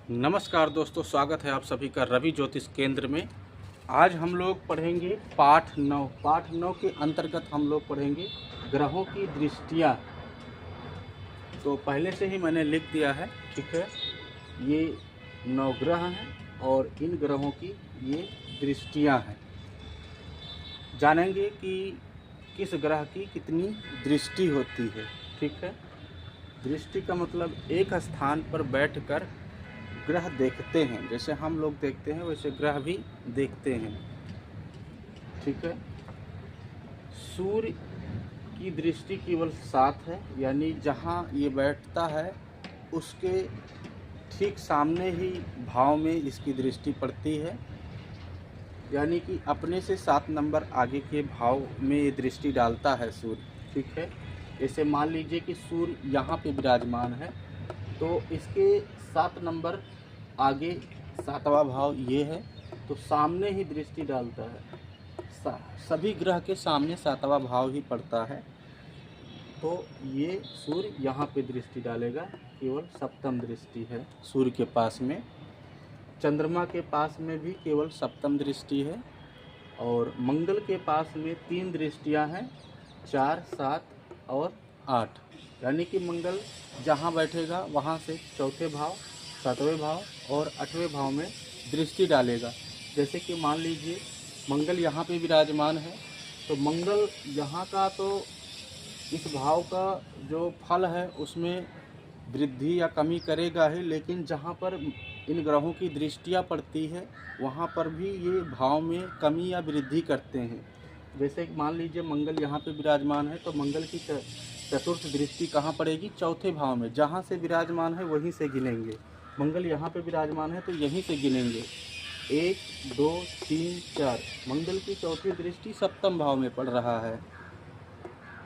नमस्कार दोस्तों, स्वागत है आप सभी का रवि ज्योतिष केंद्र में। आज हम लोग पढ़ेंगे पाठ 9। पाठ 9 के अंतर्गत हम लोग पढ़ेंगे ग्रहों की दृष्टियाँ। तो पहले से ही मैंने लिख दिया है, ठीक है। ये 9 ग्रह हैं और इन ग्रहों की ये दृष्टियाँ हैं। जानेंगे कि किस ग्रह की कितनी दृष्टि होती है, ठीक है। दृष्टि का मतलब एक स्थान पर बैठकर ग्रह देखते हैं, जैसे हम लोग देखते हैं वैसे ग्रह भी देखते हैं, ठीक है। सूर्य की दृष्टि केवल 7 है, यानी जहाँ ये बैठता है उसके ठीक सामने ही भाव में इसकी दृष्टि पड़ती है, यानी कि अपने से 7 नंबर आगे के भाव में ये दृष्टि डालता है सूर्य, ठीक है। जैसे मान लीजिए कि सूर्य यहाँ पे विराजमान है, तो इसके 7 नंबर आगे 7वां भाव ये है, तो सामने ही दृष्टि डालता है। सभी ग्रह के सामने 7वां भाव ही पड़ता है, तो ये सूर्य यहाँ पे दृष्टि डालेगा। केवल सप्तम दृष्टि है सूर्य के पास में। चंद्रमा के पास में भी केवल सप्तम दृष्टि है, और मंगल के पास में 3 दृष्टियाँ हैं, 4, 7 और 8। यानी कि मंगल जहाँ बैठेगा वहाँ से चौथे भाव, 7वें भाव और 8वें भाव में दृष्टि डालेगा। जैसे कि मान लीजिए मंगल यहाँ पे विराजमान है, तो मंगल यहाँ का तो इस भाव का जो फल है उसमें वृद्धि या कमी करेगा ही, लेकिन जहाँ पर इन ग्रहों की दृष्टियाँ पड़ती है वहाँ पर भी ये भाव में कमी या वृद्धि करते हैं। जैसे मान लीजिए मंगल यहाँ पे विराजमान है, तो मंगल की चतुर्थ दृष्टि कहाँ पड़ेगी? चौथे भाव में। जहाँ से विराजमान है वहीं से गिनेंगे। मंगल यहाँ पे विराजमान है तो यहीं से गिनेंगे, 1, 2, 3, 4। मंगल की चौथी दृष्टि सप्तम भाव में पड़ रहा है।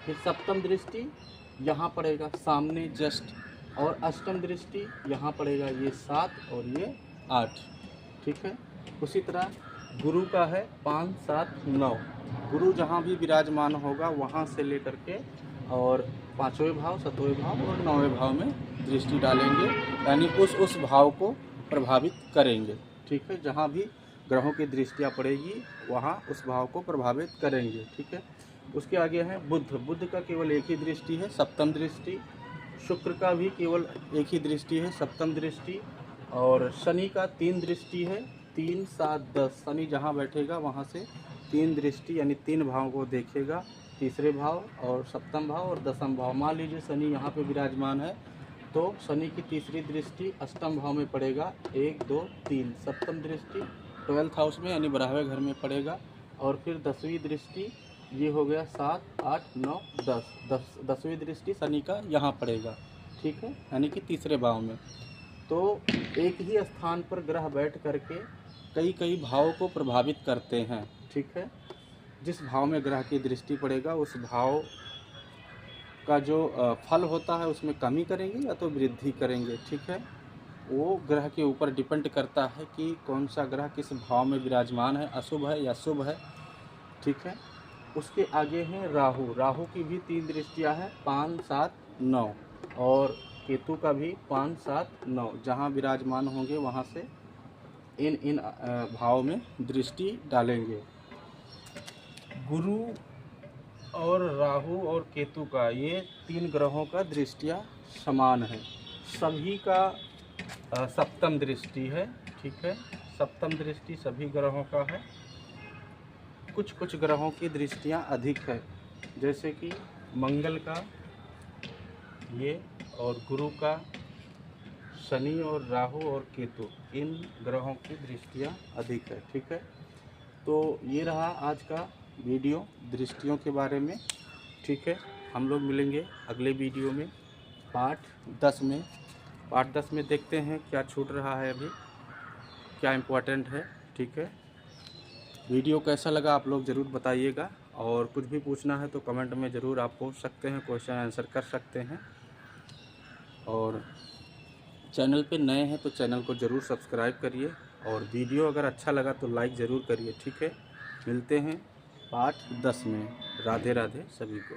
फिर सप्तम दृष्टि यहाँ पड़ेगा सामने जस्ट, और अष्टम दृष्टि यहाँ पड़ेगा, ये 7 और ये 8, ठीक है। उसी तरह गुरु का है 5, 7, 9। गुरु जहाँ भी विराजमान होगा वहाँ से लेकर के और 5वें भाव, 7वें भाव और 9वें भाव में दृष्टि डालेंगे, यानी उस भाव को प्रभावित करेंगे, ठीक है। जहाँ भी ग्रहों की दृष्टियाँ पड़ेगी वहाँ उस भाव को प्रभावित करेंगे, ठीक है। उसके आगे है बुध। बुध का केवल एक ही दृष्टि है, सप्तम दृष्टि। शुक्र का भी केवल एक ही दृष्टि है, सप्तम दृष्टि। और शनि का 3 दृष्टि है, 3, 7, 10। शनि जहाँ बैठेगा वहाँ से 3 दृष्टि, यानी 3 भाव को देखेगा, तीसरे भाव और सप्तम भाव और 10वां भाव। मान लीजिए शनि यहाँ पे विराजमान है, तो शनि की तीसरी दृष्टि अष्टम भाव में पड़ेगा, 1, 2, 3। सप्तम दृष्टि 12th हाउस में यानी 12वें घर में पड़ेगा। और फिर 10वीं दृष्टि ये हो गया 7, 8, 9, 10। 10वीं दृष्टि शनि का यहाँ पड़ेगा, ठीक है, यानी कि तीसरे भाव में। तो एक ही स्थान पर ग्रह बैठ करके कई भावों को प्रभावित करते हैं, ठीक है। जिस भाव में ग्रह की दृष्टि पड़ेगा उस भाव का जो फल होता है उसमें कमी करेंगे या तो वृद्धि करेंगे, ठीक है। वो ग्रह के ऊपर डिपेंड करता है कि कौन सा ग्रह किस भाव में विराजमान है, अशुभ है या शुभ है, ठीक है। उसके आगे हैं राहु। राहु की भी 3 दृष्टियां हैं, 5, 7, 9। और केतु का भी 5, 7, 9। जहाँ विराजमान होंगे वहाँ से इन भाव में दृष्टि डालेंगे। गुरु और राहु और केतु का ये 3 ग्रहों का दृष्टियाँ समान है। सभी का सप्तम दृष्टि है, ठीक है। सप्तम दृष्टि सभी ग्रहों का है। कुछ ग्रहों की दृष्टियाँ अधिक है, जैसे कि मंगल का ये, और गुरु का, शनि और राहु और केतु, इन ग्रहों की दृष्टियाँ अधिक है, ठीक है। तो ये रहा आज का वीडियो दृष्टियों के बारे में, ठीक है। हम लोग मिलेंगे अगले वीडियो में पार्ट 10 में। पार्ट 10 में देखते हैं क्या छूट रहा है, अभी क्या इम्पोर्टेंट है, ठीक है। वीडियो कैसा लगा आप लोग ज़रूर बताइएगा, और कुछ भी पूछना है तो कमेंट में ज़रूर आप पूछ सकते हैं, क्वेश्चन आंसर कर सकते हैं। और चैनल पे नए हैं तो चैनल को ज़रूर सब्सक्राइब करिए, और वीडियो अगर अच्छा लगा तो लाइक ज़रूर करिए, ठीक है। मिलते हैं पार्ट 10 में। राधे राधे सभी को।